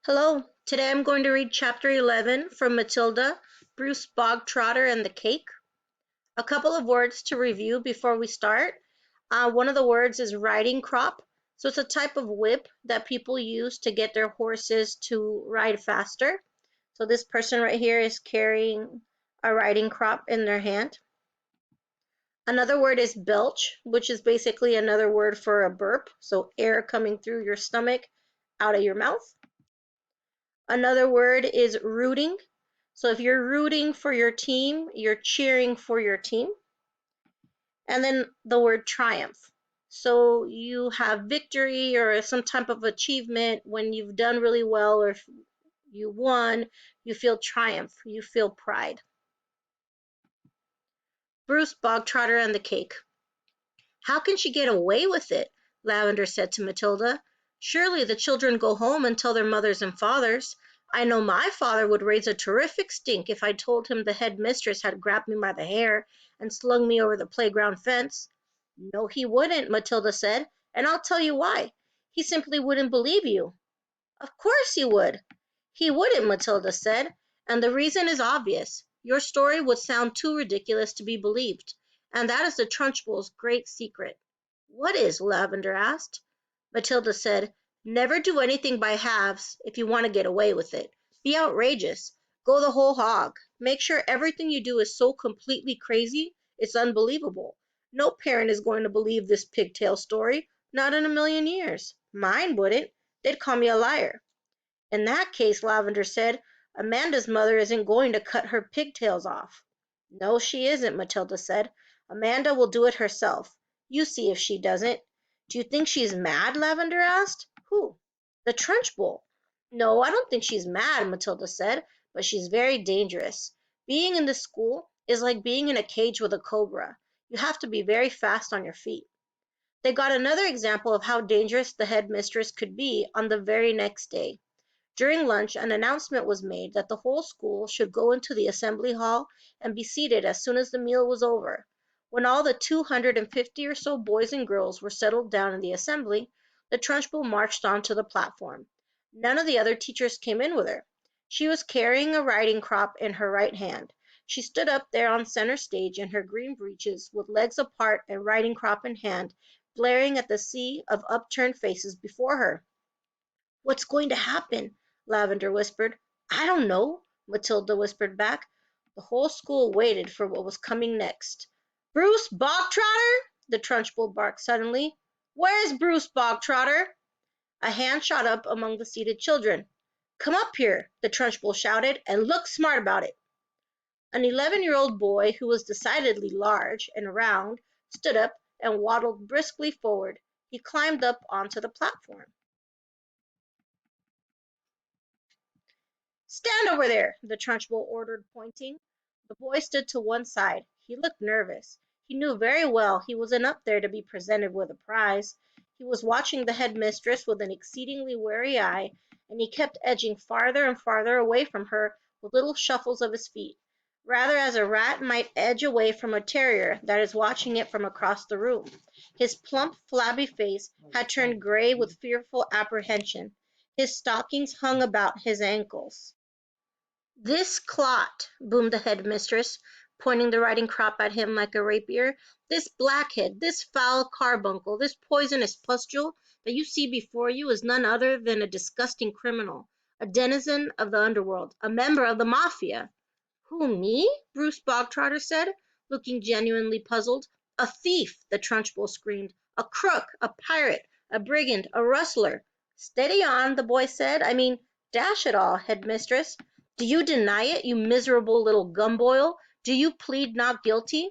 Hello, today I'm going to read Chapter 11 from Matilda, Bruce Bogtrotter and the Cake. A couple of words to review before we start. One of the words is riding crop. So it's a type of whip that people use to get their horses to ride faster. So this person right here is carrying a riding crop in their hand. Another word is belch, which is basically another word for a burp. So air coming through your stomach, out of your mouth. Another word is rooting. So if you're rooting for your team, you're cheering for your team. And then the word triumph. So you have victory or some type of achievement when you've done really well or if you won, you feel triumph, you feel pride. Bruce Bogtrotter and the Cake. How can she get away with it? Lavender said to Matilda. Surely the children go home and tell their mothers and fathers. I know my father would raise a terrific stink if I told him the head mistress had grabbed me by the hair and slung me over the playground fence. No, he wouldn't, Matilda said, and I'll tell you why. He simply wouldn't believe you. Of course he would. He wouldn't, Matilda said, and the reason is obvious. Your story would sound too ridiculous to be believed, and that is the Trunchbull's great secret. What is? Lavender asked. Matilda said, never do anything by halves if you want to get away with it. Be outrageous. Go the whole hog. Make sure everything you do is so completely crazy it's unbelievable. No parent is going to believe this pigtail story, not in a million years. Mine wouldn't. They'd call me a liar. In that case, Lavender said, Amanda's mother isn't going to cut her pigtails off. No, she isn't, Matilda said. Amanda will do it herself. You see if she doesn't. Do you think she's mad? Lavender asked. Who? The Trunchbull. No, I don't think she's mad, Matilda said, but she's very dangerous. Being in this school is like being in a cage with a cobra. You have to be very fast on your feet. They got another example of how dangerous the headmistress could be on the very next day. During lunch an announcement was made that the whole school should go into the assembly hall and be seated as soon as the meal was over. When all the 250 or so boys and girls were settled down in the assembly, the Trunchbull marched on to the platform. None of the other teachers came in with her. She was carrying a riding crop in her right hand. She stood up there on center stage in her green breeches, with legs apart and riding crop in hand, glaring at the sea of upturned faces before her. What's going to happen? Lavender whispered. I don't know, Matilda whispered back. The whole school waited for what was coming next. Bruce Bogtrotter? The Trunchbull barked suddenly. Where's Bruce Bogtrotter? A hand shot up among the seated children. Come up here, the Trunchbull shouted, and look smart about it. An 11-year-old boy who was decidedly large and round stood up and waddled briskly forward. He climbed up onto the platform. Stand over there, the Trunchbull ordered, pointing. The boy stood to one side. He looked nervous. He knew very well he wasn't up there to be presented with a prize. He was watching the headmistress with an exceedingly wary eye, and he kept edging farther and farther away from her with little shuffles of his feet, rather as a rat might edge away from a terrier that is watching it from across the room. His plump, flabby face had turned gray with fearful apprehension. His stockings hung about his ankles. This clot, boomed the headmistress, pointing the riding crop at him like a rapier, this blackhead, this foul carbuncle, this poisonous pustule that you see before you is none other than a disgusting criminal, a denizen of the underworld, a member of the mafia. Who, me? Bruce Bogtrotter said, looking genuinely puzzled. A thief, the Trunchbull screamed, a crook, a pirate, a brigand, a rustler. Steady on, the boy said. Dash it all, headmistress. Do you deny it, you miserable little gumboil? Do you plead not guilty?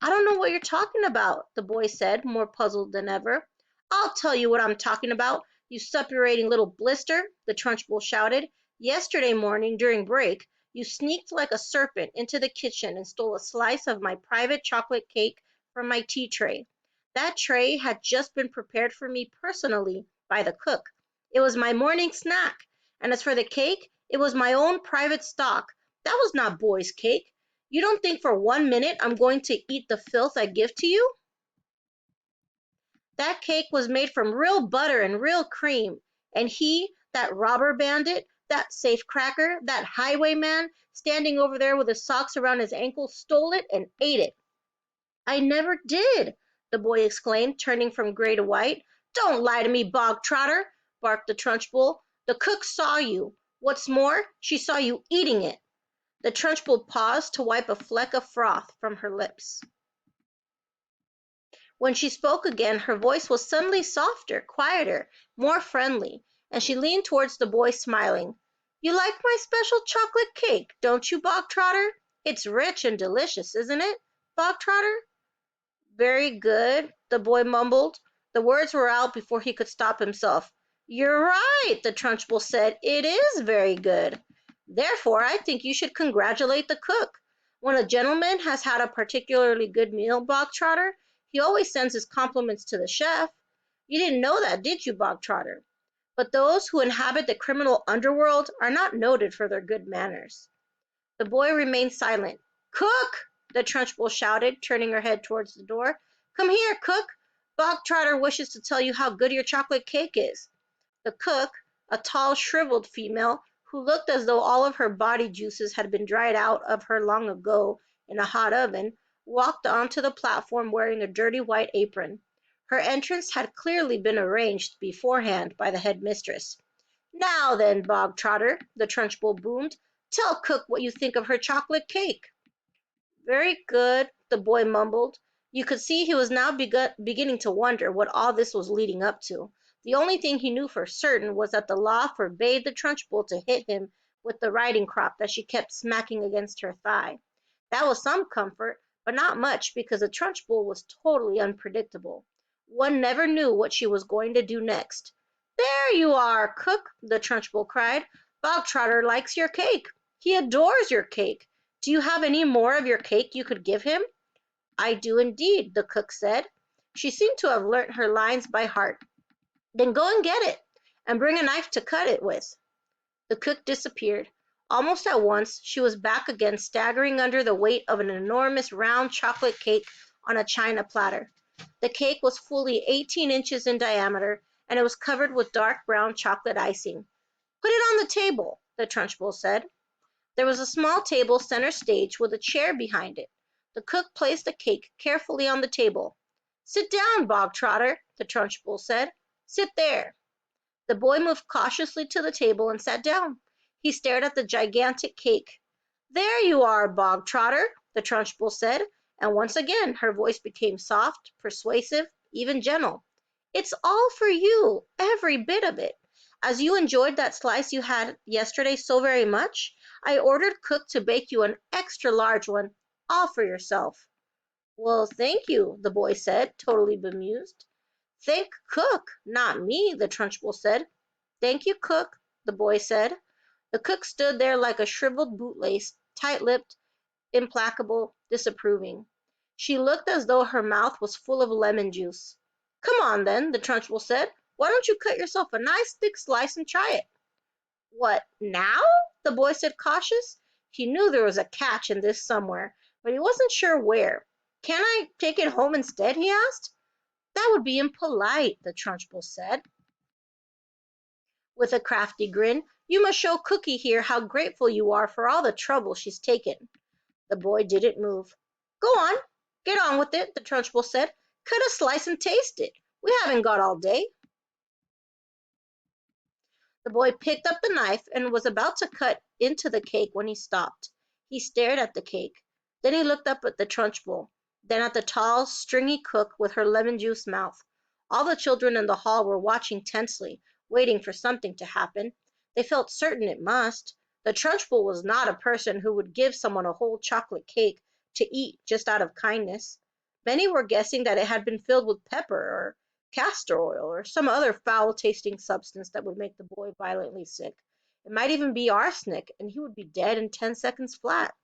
I don't know what you're talking about, the boy said, more puzzled than ever. I'll tell you what I'm talking about, you suppurating little blister, the Trunchbull shouted. Yesterday morning, during break, you sneaked like a serpent into the kitchen and stole a slice of my private chocolate cake from my tea tray. That tray had just been prepared for me personally by the cook. It was my morning snack, and as for the cake, it was my own private stock. That was not boy's cake. You don't think for 1 minute I'm going to eat the filth I give to you? That cake was made from real butter and real cream, and he, That robber bandit, that safecracker, that highwayman standing over there with his socks around his ankles stole it and ate it." "I never did!" the boy exclaimed, turning from gray to white. "Don't lie to me, Bogtrotter!" barked the Trunchbull. "The cook saw you. What's more, she saw you eating it." The Trunchbull paused to wipe a fleck of froth from her lips. When she spoke again, her voice was suddenly softer, quieter, more friendly, and she leaned towards the boy, smiling. "You like my special chocolate cake, don't you, Bogtrotter? It's rich and delicious, isn't it, Bogtrotter?" "Very good," the boy mumbled. The words were out before he could stop himself. "You're right," the Trunchbull said. "It is very good. Therefore, I think you should congratulate the cook. When a gentleman has had a particularly good meal, Bogtrotter, he always sends his compliments to the chef. You didn't know that, did you, Bogtrotter? But those who inhabit the criminal underworld are not noted for their good manners." The boy remained silent. "Cook!" the Trunchbull shouted, turning her head towards the door. "Come here, cook! Bogtrotter wishes to tell you how good your chocolate cake is." The cook, a tall, shriveled female, who looked as though all of her body juices had been dried out of her long ago in a hot oven, walked onto the platform wearing a dirty white apron. Her entrance had clearly been arranged beforehand by the head mistress. "Now then, Bogtrotter," the Trunchbull boomed, "tell cook what you think of her chocolate cake." "Very good," the boy mumbled. You could see he was now beginning to wonder what all this was leading up to. The only thing he knew for certain was that the law forbade the Trunchbull to hit him with the riding crop that she kept smacking against her thigh. That was some comfort, but not much, because the Trunchbull was totally unpredictable. One never knew what she was going to do next. "There you are, cook!" the Trunchbull cried. "Bogtrotter likes your cake. He adores your cake. Do you have any more of your cake you could give him?" "I do indeed," the cook said. She seemed to have learnt her lines by heart. "Then go and get it, and bring a knife to cut it with." The cook disappeared. Almost at once she was back again, staggering under the weight of an enormous round chocolate cake on a china platter. The cake was fully 18 inches in diameter, and it was covered with dark brown chocolate icing. "Put it on the table," the Trunchbull said. There was a small table center stage with a chair behind it. The cook placed the cake carefully on the table. "Sit down, Bogtrotter," the Trunchbull said. "Sit there." The boy moved cautiously to the table and sat down. He stared at the gigantic cake. "There you are, Bogtrotter," the Trunchbull said, and once again her voice became soft, persuasive, even gentle. "It's all for you, every bit of it. As you enjoyed that slice you had yesterday so very much, I ordered cook to bake you an extra large one, all for yourself." "Well, thank you," the boy said, totally bemused. "Thank cook, not me," the Trunchbull said. "Thank you, cook," the boy said. The cook stood there like a shriveled bootlace, tight-lipped, implacable, disapproving. She looked as though her mouth was full of lemon juice. "Come on, then," the Trunchbull said. "Why don't you cut yourself a nice thick slice and try it?" "What, now?" the boy said, cautious. He knew there was a catch in this somewhere, but he wasn't sure where. "Can't I take it home instead?" he asked. "That would be impolite," the Trunchbull said, with a crafty grin. "You must show Cookie here how grateful you are for all the trouble she's taken." The boy didn't move. "Go on, get on with it," the Trunchbull said. "Cut a slice and taste it. We haven't got all day." The boy picked up the knife and was about to cut into the cake when he stopped. He stared at the cake. Then he looked up at the Trunchbull, then at the tall, stringy cook with her lemon juice mouth. All the children in the hall were watching tensely, waiting for something to happen. They felt certain it must. The Trunchbull was not a person who would give someone a whole chocolate cake to eat just out of kindness. Many were guessing that it had been filled with pepper or castor oil, or some other foul-tasting substance that would make the boy violently sick. It might even be arsenic, and he would be dead in 10 seconds flat.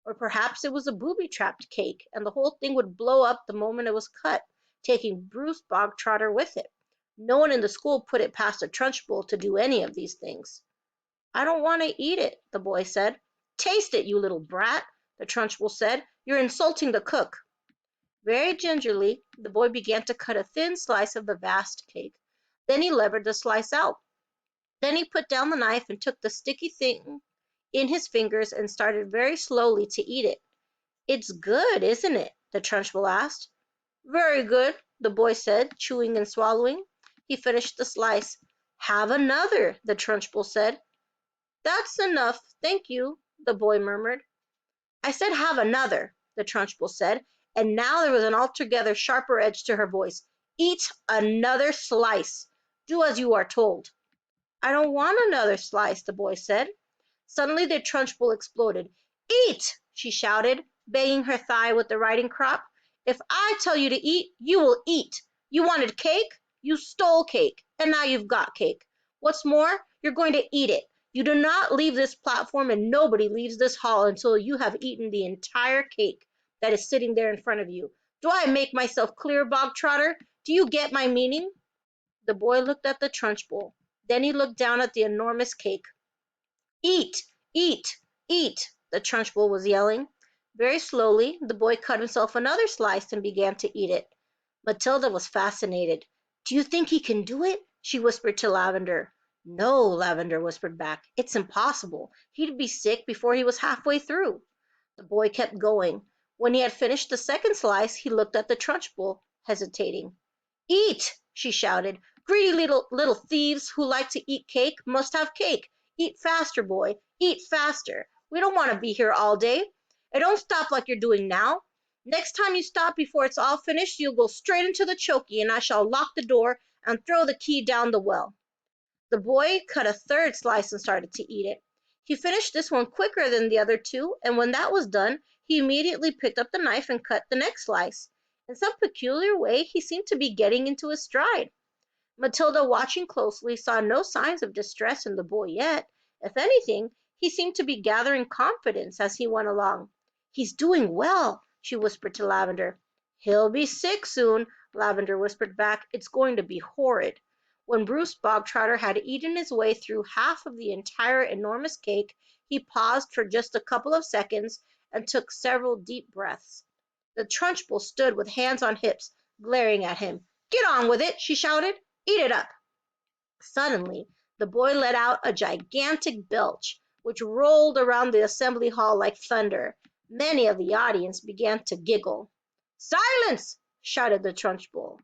Or perhaps it was a booby-trapped cake, and the whole thing would blow up the moment it was cut, taking Bruce Bogtrotter with it. No one in the school put it past a Trunchbull to do any of these things. "I don't want to eat it," the boy said. "Taste it, you little brat," the Trunchbull said. "You're insulting the cook." Very gingerly, the boy began to cut a thin slice of the vast cake. Then he levered the slice out. Then he put down the knife and took the sticky thing in his fingers and started very slowly to eat it. "It's good, isn't it?" the Trunchbull asked. "Very good," the boy said, chewing and swallowing. He finished the slice. "Have another," the Trunchbull said. "That's enough, thank you," the boy murmured. "I said have another," the Trunchbull said, and now there was an altogether sharper edge to her voice. "Eat another slice. Do as you are told." "I don't want another slice," the boy said. Suddenly the Trunchbull exploded. "Eat!" she shouted, banging her thigh with the riding crop. "If I tell you to eat, you will eat. You wanted cake? You stole cake, and now you've got cake. What's more, you're going to eat it. You do not leave this platform, and nobody leaves this hall until you have eaten the entire cake that is sitting there in front of you. Do I make myself clear, Bogtrotter? Do you get my meaning?" The boy looked at the Trunchbull. Then he looked down at the enormous cake. "Eat! Eat! Eat!" the Trunchbull was yelling. Very slowly the boy cut himself another slice and began to eat it. Matilda was fascinated. "Do you think he can do it?" she whispered to Lavender. "No," Lavender whispered back. "It's impossible. He'd be sick before he was halfway through." The boy kept going. When he had finished the second slice he looked at the Trunchbull, hesitating. "Eat!" she shouted. "Greedy little thieves who like to eat cake must have cake. Eat faster, boy, eat faster. We don't want to be here all day. And don't stop like you're doing now. Next time you stop before it's all finished, you'll go straight into the chokey, and I shall lock the door and throw the key down the well." The boy cut a third slice and started to eat it. He finished this one quicker than the other two, and when that was done, he immediately picked up the knife and cut the next slice. In some peculiar way, he seemed to be getting into his stride. Matilda, watching closely, saw no signs of distress in the boy yet. If anything, he seemed to be gathering confidence as he went along. "He's doing well," she whispered to Lavender. "He'll be sick soon," Lavender whispered back. "It's going to be horrid." When Bruce Bogtrotter had eaten his way through half of the entire enormous cake, he paused for just a couple of seconds and took several deep breaths. The Trunchbull stood with hands on hips, glaring at him. "Get on with it," she shouted. "Eat it up." Suddenly the boy let out a gigantic belch, which rolled around the assembly hall like thunder. Many of the audience began to giggle. "Silence!" shouted the Trunchbull.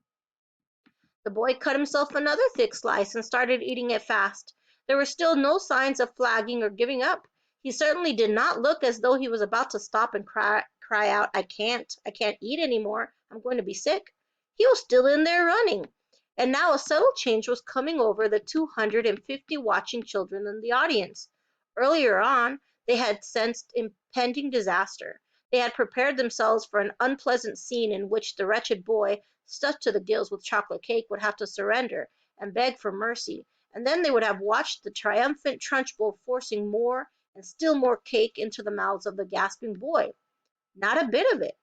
The boy cut himself another thick slice and started eating it fast. There were still no signs of flagging or giving up. He certainly did not look as though he was about to stop and cry out, I can't eat any more. I'm going to be sick." He was still in there running. And now a subtle change was coming over the 250 watching children in the audience. Earlier on, they had sensed impending disaster. They had prepared themselves for an unpleasant scene in which the wretched boy, stuffed to the gills with chocolate cake, would have to surrender and beg for mercy, and then they would have watched the triumphant Trunchbull forcing more and still more cake into the mouths of the gasping boy. Not a bit of it.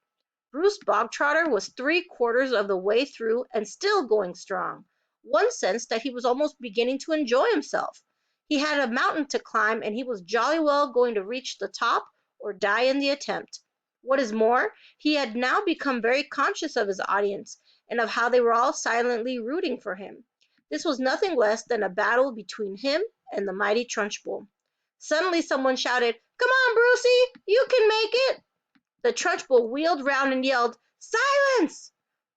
Bruce Bogtrotter was 3/4 of the way through and still going strong. One sensed that he was almost beginning to enjoy himself. He had a mountain to climb, and he was jolly well going to reach the top or die in the attempt. What is more, he had now become very conscious of his audience, and of how they were all silently rooting for him. This was nothing less than a battle between him and the mighty Trunchbull. Suddenly someone shouted, "Come on, Brucey! You can make it!" The Trunchbull wheeled round and yelled, "Silence!"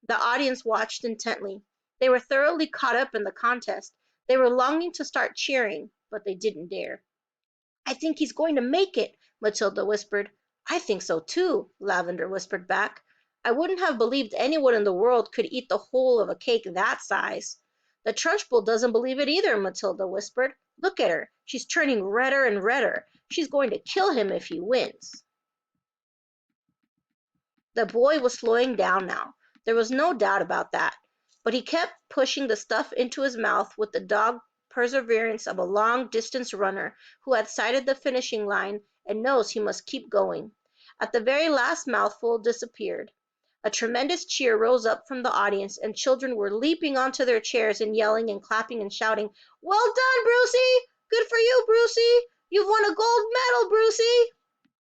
The audience watched intently. They were thoroughly caught up in the contest. They were longing to start cheering, but they didn't dare. "I think he's going to make it," Matilda whispered. "I think so too," Lavender whispered back. "I wouldn't have believed anyone in the world could eat the whole of a cake that size." "The Trunchbull doesn't believe it either," Matilda whispered. "Look at her. She's turning redder and redder. She's going to kill him if he wins." The boy was slowing down now. There was no doubt about that. But he kept pushing the stuff into his mouth with the dogged perseverance of a long-distance runner who has sighted the finishing line and knows he must keep going. At the very last mouthful disappeared. A tremendous cheer rose up from the audience, and children were leaping onto their chairs and yelling and clapping and shouting, "Well done, Brucey! Good for you, Brucey! You've won a gold medal, Brucey!"